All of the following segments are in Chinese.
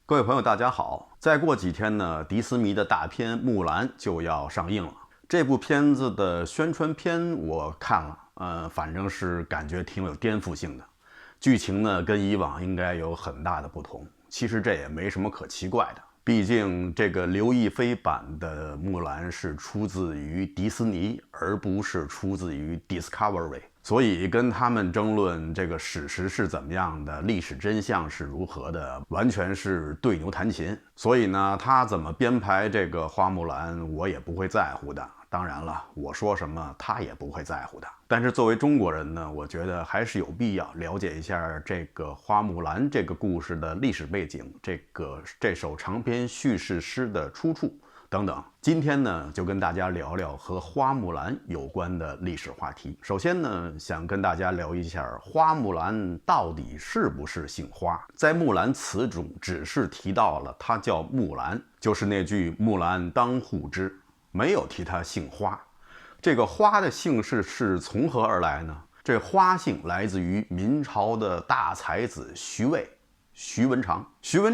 各位朋友，大家好！再过几天呢，迪士尼的大片《木兰》就要上映了。这部片子的宣传片我看了，反正是感觉挺有颠覆性的。剧情呢，跟以往应该有很大的不同。其实这也没什么可奇怪的，毕竟这个刘亦菲版的木兰是出自于迪士尼，而不是出自于 Discovery。所以跟他们争论这个史实是怎么样的，历史真相是如何的，完全是对牛弹琴。所以呢，他怎么编排这个花木兰，我也不会在乎的。当然了，我说什么他也不会在乎的。但是作为中国人呢，我觉得还是有必要了解一下这个花木兰这个故事的历史背景，这首长篇叙事诗的出处等等。今天呢，就跟大家聊聊和花木兰有关的历史话题。首先呢，想跟大家聊一下花木兰到底是不是姓花。在《木兰辞》中只是提到了她叫木兰，就是那句木兰当户织，没有提她姓花。这个花的姓氏是从何而来呢？这花姓来自于明朝的大才子徐渭。徐文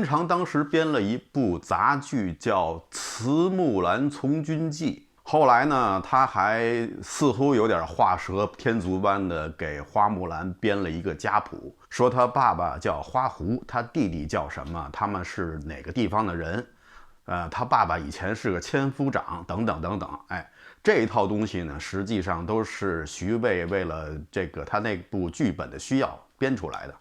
长当时编了一部杂剧叫《辞木兰从军记》，后来呢，他还似乎有点画蛇添足般的给花木兰编了一个家谱，说他爸爸叫花胡，他弟弟叫什么，他们是哪个地方的人，他爸爸以前是个千夫长，等等等等。这一套东西呢，实际上都是徐渭为了他那部剧本的需要编出来的。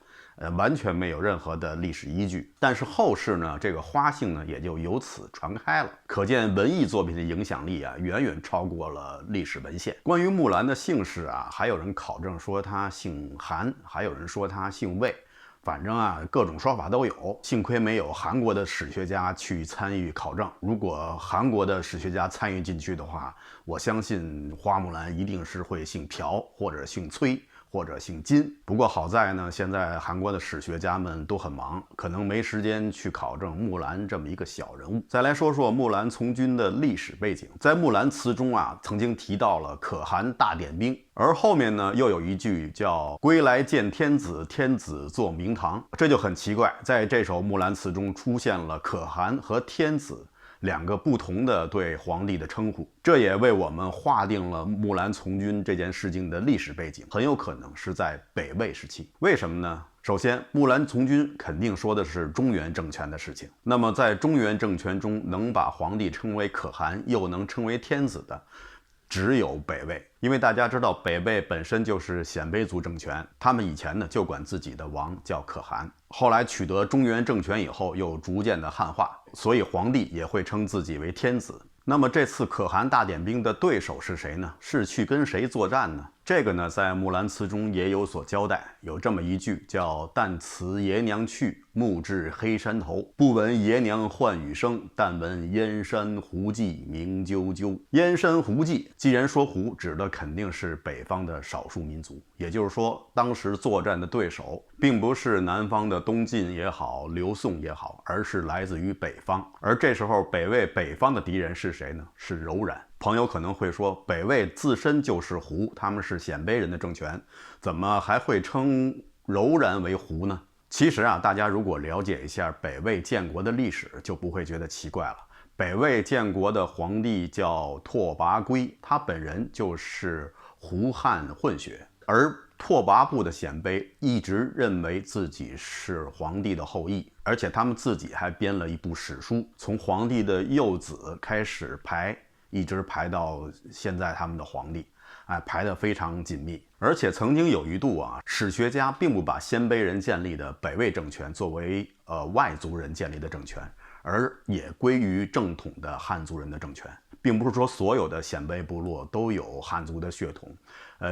完全没有任何的历史依据，但是后世呢，这个花姓呢也就由此传开了。可见文艺作品的影响力远远超过了历史文献。关于木兰的姓氏还有人考证说她姓韩，还有人说她姓魏，反正各种说法都有。幸亏没有韩国的史学家去参与考证，如果韩国的史学家参与进去的话，我相信花木兰一定是会姓朴，或者姓崔，或者姓金。不过好在呢，现在韩国的史学家们都很忙，可能没时间去考证木兰这么一个小人物。再来说说木兰从军的历史背景，在《木兰辞》中曾经提到了可汗大点兵，而后面呢又有一句叫“归来见天子，天子坐明堂”，这就很奇怪，在这首《木兰辞》中出现了可汗和天子两个不同的对皇帝的称呼，这也为我们划定了木兰从军这件事情的历史背景，很有可能是在北魏时期。为什么呢？首先，木兰从军肯定说的是中原政权的事情。那么在中原政权中，能把皇帝称为可汗，又能称为天子的，只有北魏。因为大家知道北魏本身就是鲜卑族政权，他们以前呢就管自己的王叫可汗，后来取得中原政权以后又逐渐的汉化，所以皇帝也会称自己为天子。那么这次可汗大点兵的对手是谁呢？是去跟谁作战呢？这个呢在木兰辞中也有所交代，有这么一句叫“但辞爷娘去，暮至黑山头。不闻爷娘唤雨声，但闻燕山胡骑鸣啾啾。”燕山胡骑，既然说胡，指的肯定是北方的少数民族，也就是说当时作战的对手并不是南方的东晋也好，刘宋也好，而是来自于北方。而这时候北魏北方的敌人是谁呢？是柔然。朋友可能会说，北魏自身就是胡，他们是鲜卑人的政权，怎么还会称柔然为胡呢？其实大家如果了解一下北魏建国的历史，就不会觉得奇怪了。北魏建国的皇帝叫拓跋圭，他本人就是胡汉混血，而拓跋部的鲜卑一直认为自己是皇帝的后裔，而且他们自己还编了一部史书，从皇帝的幼子开始排，一直排到现在他们的皇帝，排得非常紧密。而且曾经有一度史学家并不把鲜卑人建立的北魏政权作为外族人建立的政权，而也归于正统的汉族人的政权，并不是说所有的鲜卑部落都有汉族的血统，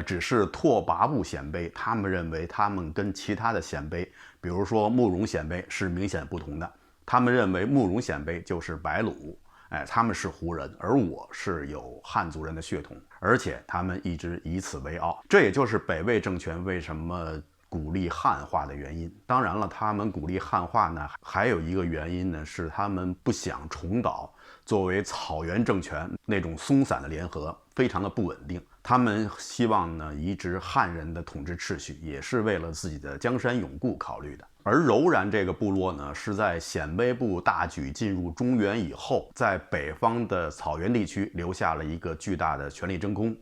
只是拓跋部鲜卑，他们认为他们跟其他的鲜卑，比如说慕容鲜卑是明显不同的，他们认为慕容鲜卑就是白鲁，他们是胡人，而我是有汉族人的血统，而且他们一直以此为傲。这也就是北魏政权为什么鼓励汉化的原因。当然了，他们鼓励汉化呢，还有一个原因呢，是他们不想重蹈作为草原政权那种松散的联合，非常的不稳定。他们希望呢移植汉人的统治秩序，也是为了自己的江山永固考虑的。而柔然这个部落呢，是在鲜卑部大举进入中原以后，在北方的草原地区留下了一个巨大的权力真空。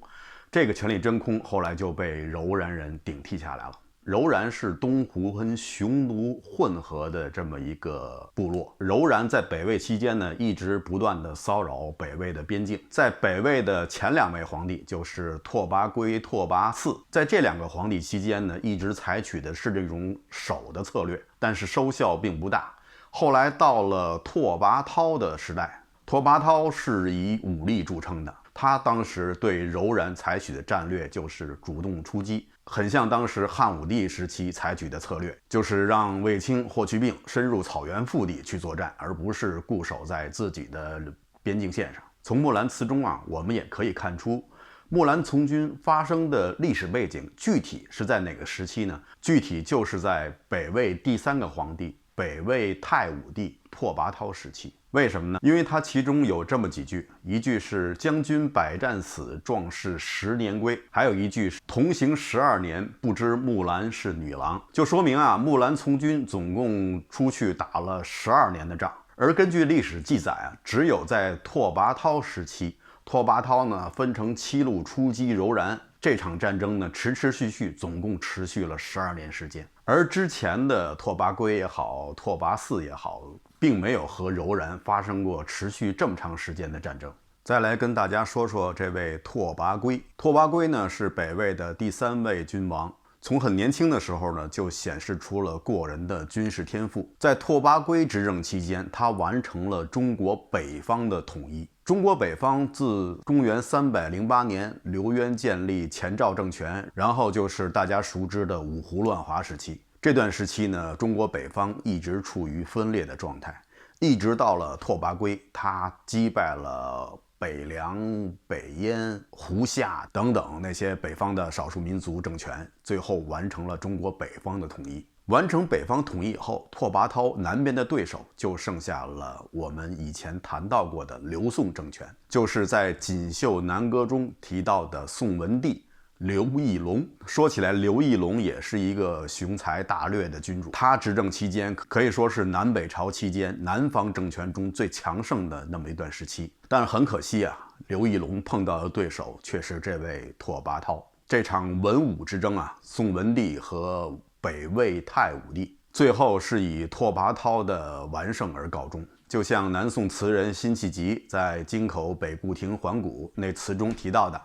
这个权力真空后来就被柔然人顶替下来了。柔然是东胡跟匈奴混合的这么一个部落。柔然在北魏期间呢，一直不断的骚扰北魏的边境。在北魏的前2位皇帝，就是拓跋圭、拓跋嗣，在这2个皇帝期间呢，一直采取的是这种守的策略，但是收效并不大。后来到了拓跋焘的时代，拓跋焘是以武力著称的。他当时对柔然采取的战略就是主动出击，很像当时汉武帝时期采取的策略，就是让卫青、霍去病深入草原腹地去作战，而不是固守在自己的边境线上。从木兰辞中啊，我们也可以看出木兰从军发生的历史背景具体是在哪个时期呢？具体就是在北魏第3个皇帝北魏太武帝拓跋焘时期。为什么呢？因为它其中有这么几句，一句是将军百战死，壮士10年归，还有一句是同行12年，不知木兰是女郎，就说明啊，木兰从军总共出去打了12年的仗。而根据历史记载啊，只有在拓跋焘时期，拓跋焘呢分成7路出击柔然，这场战争呢持续，总共持续了12年时间。而之前的拓跋圭也好，拓跋嗣也好，并没有和柔然发生过持续这么长时间的战争。再来跟大家说说这位拓跋圭。拓跋圭呢是北魏的第3位君王，从很年轻的时候呢就显示出了过人的军事天赋。在拓跋圭执政期间，他完成了中国北方的统一。中国北方自公元308年刘渊建立前赵政权，然后就是大家熟知的五胡乱华时期。这段时期呢，中国北方一直处于分裂的状态，一直到了拓跋圭，他击败了北凉、北燕、胡夏等等那些北方的少数民族政权，最后完成了中国北方的统一。完成北方统一以后，拓跋焘南边的对手就剩下了我们以前谈到过的刘宋政权，就是在《锦绣南歌》中提到的宋文帝刘义隆。说起来，刘义隆也是一个雄才大略的君主，他执政期间可以说是南北朝期间南方政权中最强盛的那么一段时期。但是很可惜啊，刘义隆碰到的对手却是这位拓跋焘。这场文武之争啊，宋文帝和北魏太武帝最后是以拓跋焘的完胜而告终。就像南宋词人辛弃疾在《京口北固亭还古》那词中提到的，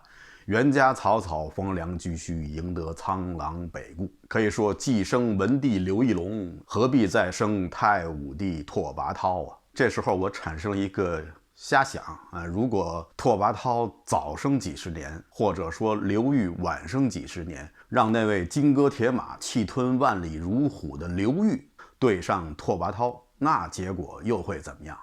袁家草草，风凉居须，赢得苍狼北顾。可以说，既生文帝刘义隆，何必再生太武帝拓跋焘啊？这时候我产生了一个瞎想啊，如果拓跋焘早生几十年，或者说刘裕晚生几十年，让那位金戈铁马、气吞万里如虎的刘裕对上拓跋焘，那结果又会怎么样？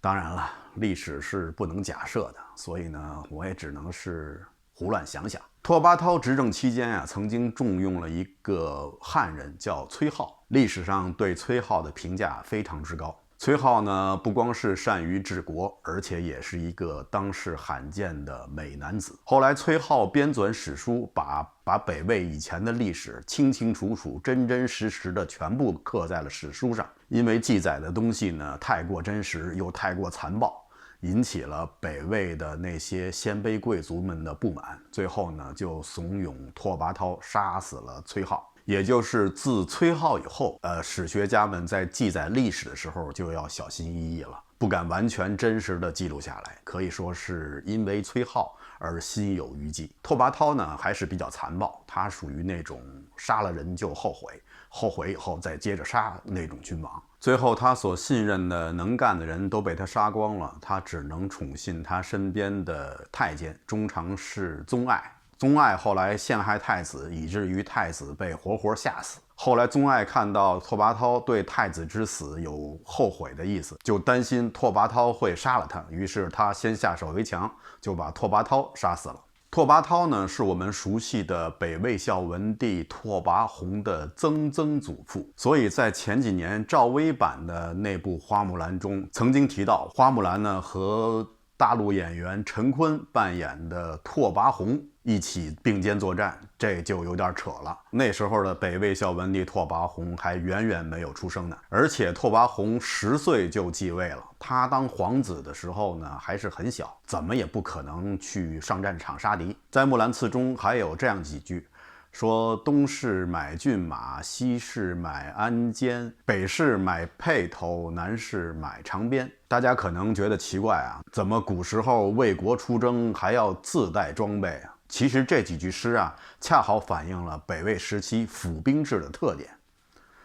当然了，历史是不能假设的，所以呢，我也只能是胡乱想想。拓跋焘执政期间啊，曾经重用了一个汉人叫崔颢，历史上对崔颢的评价非常之高。崔颢呢，不光是善于治国，而且也是一个当世罕见的美男子。后来崔颢编纂史书，把北魏以前的历史清清楚楚、真真实实的全部刻在了史书上。因为记载的东西呢，太过真实又太过残暴，引起了北魏的那些鲜卑贵族们的不满，最后呢，就怂恿拓跋焘杀死了崔颢。也就是自崔颢以后，史学家们在记载历史的时候就要小心翼翼了，不敢完全真实的记录下来，可以说是因为崔颢而心有余悸。拓跋焘呢还是比较残暴，他属于那种杀了人就后悔，后悔以后再接着杀那种君王。最后他所信任的能干的人都被他杀光了，他只能宠信他身边的太监中常侍宗爱。宗爱后来陷害太子，以至于太子被活活吓死。后来宗爱看到拓跋焘对太子之死有后悔的意思，就担心拓跋焘会杀了他，于是他先下手为强，就把拓跋焘杀死了。拓跋焘呢，是我们熟悉的北魏孝文帝拓跋宏的曾曾祖父，所以在前几年赵薇版的那部《花木兰》中，曾经提到花木兰呢和大陆演员陈坤扮演的拓跋宏一起并肩作战，这就有点扯了。那时候的北魏孝文帝拓跋宏还远远没有出生呢，而且拓跋宏10岁就继位了。他当皇子的时候呢，还是很小，怎么也不可能去上战场杀敌。在《木兰辞》中还有这样几句，说东市买骏马，西市买鞍鞯，北市买辔头，南市买长鞭。大家可能觉得奇怪啊，怎么古时候为国出征还要自带装备啊？其实这几句诗啊，恰好反映了北魏时期府兵制的特点。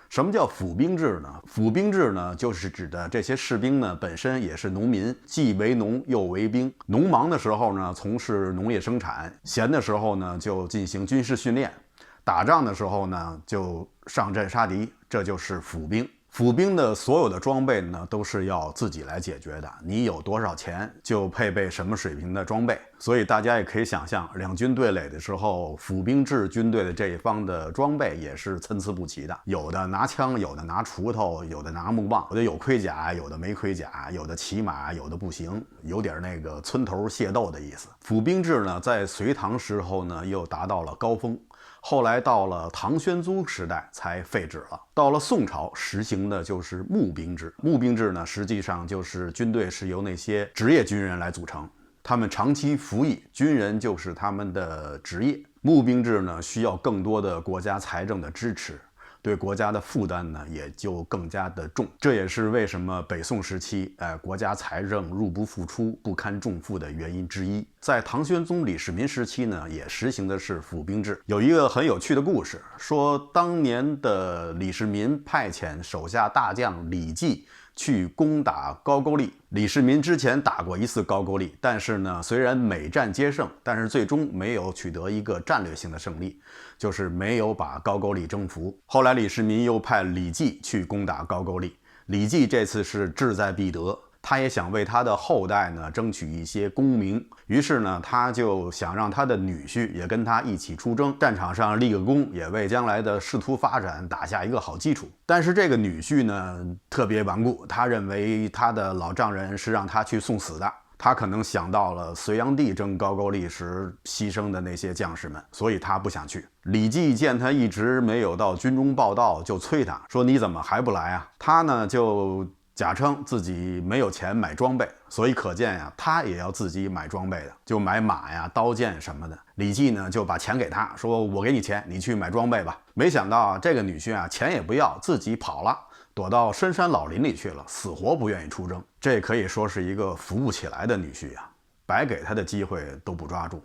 什么叫府兵制呢？府兵制呢，就是指的这些士兵呢本身也是农民，既为农又为兵。农忙的时候呢，从事农业生产；闲的时候呢，就进行军事训练；打仗的时候呢，就上阵杀敌。这就是府兵。府兵的所有的装备呢，都是要自己来解决的。你有多少钱，就配备什么水平的装备。所以大家也可以想象，两军对垒的时候，府兵制军队的这一方的装备也是参差不齐的，有的拿枪，有的拿锄头，有的拿木棒，有的有盔甲，有的没盔甲，有的骑马，有的步行，有点那个村头械斗的意思。府兵制呢，在隋唐时候呢，又达到了高峰。后来到了唐玄宗时代才废止了。到了宋朝实行的就是募兵制。募兵制呢，实际上就是军队是由那些职业军人来组成，他们长期服役，军人就是他们的职业。募兵制呢，需要更多的国家财政的支持，对国家的负担呢也就更加的重。这也是为什么北宋时期国家财政入不敷出，不堪重负的原因之一。在唐玄宗李世民时期呢，也实行的是府兵制。有一个很有趣的故事，说当年的李世民派遣手下大将李绩去攻打高句丽。李世民之前打过一次高句丽，但是呢，虽然每战皆胜，但是最终没有取得一个战略性的胜利，就是没有把高句丽征服。后来李世民又派李绩去攻打高句丽，李绩这次是志在必得，他也想为他的后代呢争取一些功名，于是呢，他就想让他的女婿也跟他一起出征，战场上立个功，也为将来的仕途发展打下一个好基础。但是这个女婿呢特别顽固，他认为他的老丈人是让他去送死的。他可能想到了隋炀帝征高句丽时牺牲的那些将士们，所以他不想去。李绩见他一直没有到军中报道，就催他说：“你怎么还不来啊？”他呢就假称自己没有钱买装备，所以可见呀，他也要自己买装备的，就买马呀、刀剑什么的。李绩呢就把钱给他，说：“我给你钱，你去买装备吧。”没想到啊，这个女婿啊钱也不要，自己跑了，躲到深山老林里去了，死活不愿意出征。这可以说是一个扶不起来的女婿啊，白给他的机会都不抓住。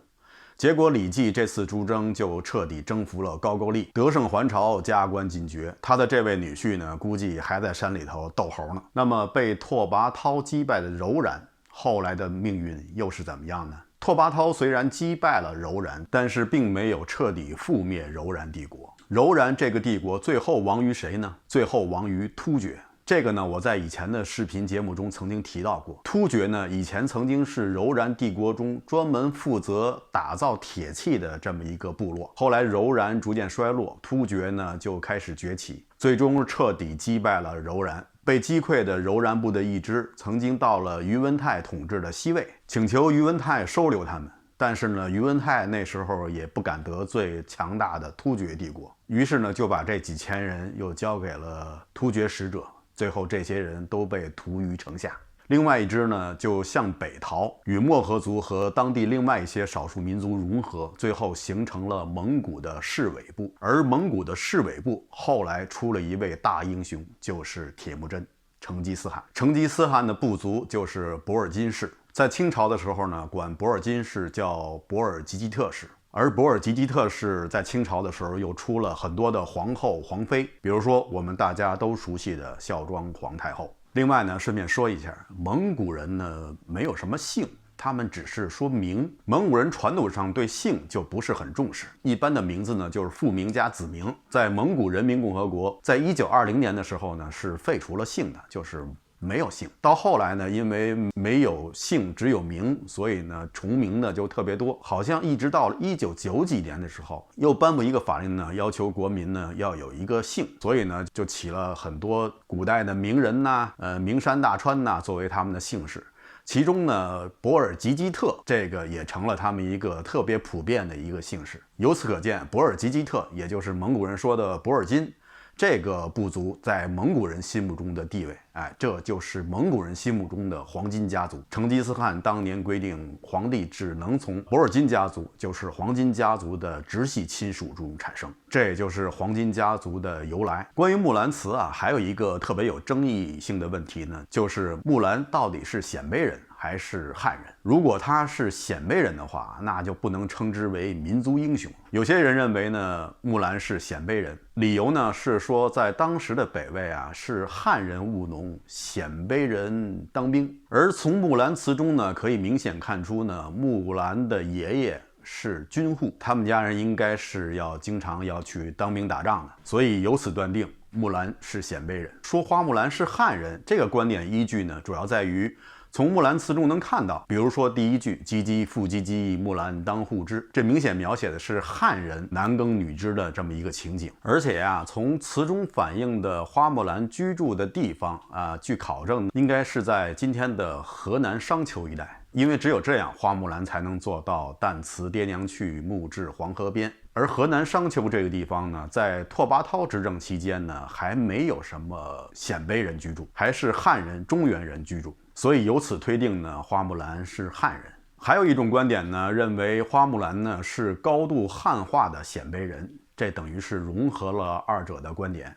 结果李绩这次出征就彻底征服了高句丽，得胜还朝，加官进爵。他的这位女婿呢，估计还在山里头逗猴呢。那么被拓跋焘击败的柔然，后来的命运又是怎么样呢？拓跋焘虽然击败了柔然，但是并没有彻底覆灭柔然帝国。柔然这个帝国最后亡于谁呢？最后亡于突厥。这个呢，我在以前的视频节目中曾经提到过。突厥呢，以前曾经是柔然帝国中专门负责打造铁器的这么一个部落。后来柔然逐渐衰落，突厥呢就开始崛起，最终彻底击败了柔然。被击溃的柔然部的一支曾经到了宇文泰统治的西魏，请求宇文泰收留他们。但是呢，宇文泰那时候也不敢得罪强大的突厥帝国，于是呢，就把这几千人又交给了突厥使者。最后这些人都被屠于城下。另外一支呢就向北逃，与漠河族和当地另外一些少数民族融合，最后形成了蒙古的市委部。而蒙古的市委部后来出了一位大英雄，就是铁木真，成吉思汗。成吉思汗的部族就是博尔金氏，在清朝的时候呢，管博尔金氏叫博尔济吉特氏。而博尔济吉特氏在清朝的时候又出了很多的皇后、皇妃，比如说我们大家都熟悉的孝庄皇太后。另外呢，顺便说一下，蒙古人呢没有什么姓，他们只是说名。蒙古人传统上对姓就不是很重视，一般的名字呢就是父名加子名。在蒙古人民共和国，在1920年的时候呢是废除了姓的，就是没有姓。到后来呢，因为没有姓只有名，所以呢重名的就特别多。好像一直到了1990几年的时候，又颁布一个法令呢，要求国民呢要有一个姓，所以呢就起了很多古代的名人呐、名山大川呐作为他们的姓氏。其中呢，博尔济吉特这个也成了他们一个特别普遍的一个姓氏。由此可见，博尔济吉特也就是蒙古人说的博尔金，这个部族在蒙古人心目中的地位，这就是蒙古人心目中的黄金家族。成吉思汗当年规定，皇帝只能从博尔金家族，就是黄金家族的直系亲属中产生，这也就是黄金家族的由来。关于木兰辞还有一个特别有争议性的问题呢，就是木兰到底是鲜卑人还是汉人？如果他是鲜卑人的话，那就不能称之为民族英雄。有些人认为呢，木兰是鲜卑人，理由呢是说，在当时的北魏是汉人务农，鲜卑人当兵。而从木兰辞中呢，可以明显看出呢，木兰的爷爷是军户，他们家人应该是经常要去当兵打仗的，所以由此断定木兰是鲜卑人。说花木兰是汉人，这个观点依据呢，主要在于从木兰辞中能看到，比如说第一句“唧唧复唧唧，木兰当户织”，这明显描写的是汉人男耕女织的这么一个情景。而且从词中反映的花木兰居住的地方据考证应该是在今天的河南商丘一带，因为只有这样，花木兰才能做到旦辞爹娘去，暮至黄河边。而河南商丘这个地方呢，在拓跋焘执政期间呢，还没有什么鲜卑人居住，还是汉人、中原人居住。所以由此推定呢，花木兰是汉人。还有一种观点呢，认为花木兰呢是高度汉化的鲜卑人，这等于是融合了二者的观点，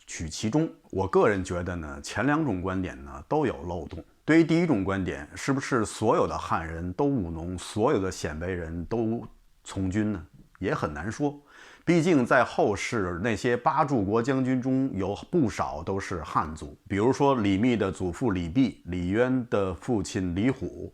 取其中。我个人觉得呢，前两种观点呢都有漏洞。对于第一种观点，是不是所有的汉人都务农，所有的鲜卑人都从军呢？也很难说。毕竟在后世那些八柱国将军中有不少都是汉族，比如说李密的祖父李泌，李渊的父亲李虎，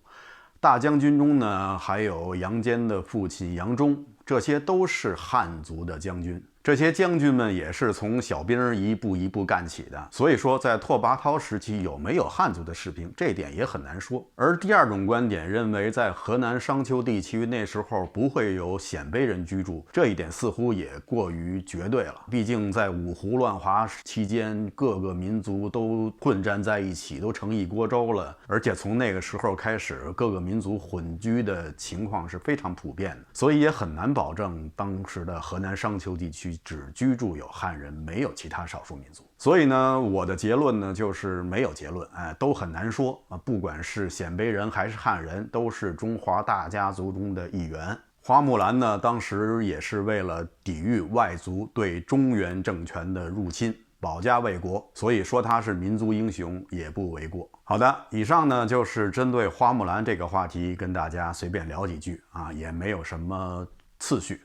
大将军中呢还有杨坚的父亲杨忠，这些都是汉族的将军。这些将军们也是从小兵一步一步干起的，所以说在拓跋焘时期有没有汉族的士兵，这点也很难说。而第二种观点认为，在河南商丘地区那时候不会有鲜卑人居住，这一点似乎也过于绝对了。毕竟在五胡乱华期间，各个民族都混战在一起，都成一锅粥了。而且从那个时候开始，各个民族混居的情况是非常普遍的，所以也很难保证当时的河南商丘地区只居住有汉人，没有其他少数民族。所以呢，我的结论呢就是没有结论，都很难说不管是鲜卑人还是汉人，都是中华大家族中的一员。花木兰呢，当时也是为了抵御外族对中原政权的入侵，保家卫国，所以说他是民族英雄也不为过。好的，以上呢就是针对花木兰这个话题跟大家随便聊几句也没有什么次序，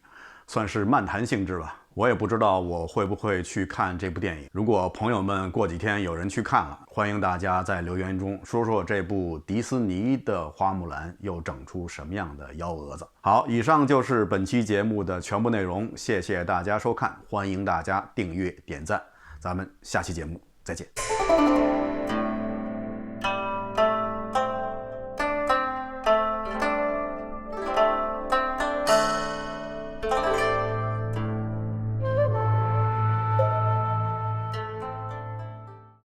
算是漫谈性质吧。我也不知道我会不会去看这部电影。如果朋友们过几天有人去看了，欢迎大家在留言中说说这部迪士尼的花木兰又整出什么样的幺蛾子。好，以上就是本期节目的全部内容，谢谢大家收看，欢迎大家订阅点赞，咱们下期节目再见。